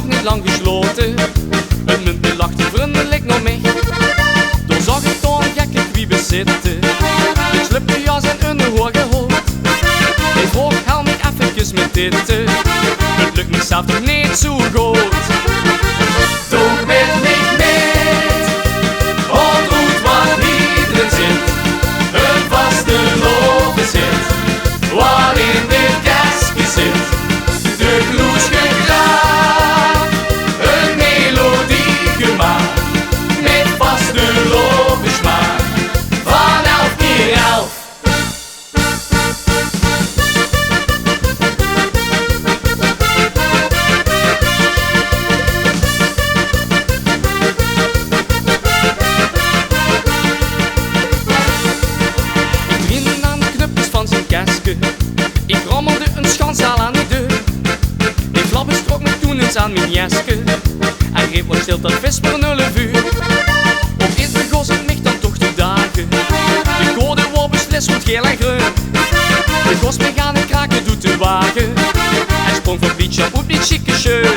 nog niet lang gesloten. Het muntje lachte vriendelijk naar mij. Toen zag ik toch een gekke kwiebe zitten. Ik slupte jas en een hoge hoofd. Ik vroeg, help me eventjes met dit. Het lukt me zelf toch niet zo goed. Doe met me mee, ontmoet wat niet erin zit. Een vaste lopen zit, wat in dit kastje zit. De kloes gegraven, een melodie gemaakt. Met vaste lopen smaak, van 11 keer 11. Ik rommelde een schansaal aan de deur. Die flappers trok me toen eens aan mijn jasje. Hij greep wat stil dat vis voor 0 uur. Opeens begon het mich dan toch te dagen. De code wordt beslist, wordt geel en groen. De gos me gaan en kraken doet de wagen. Hij sprong van Pietje op die chique show.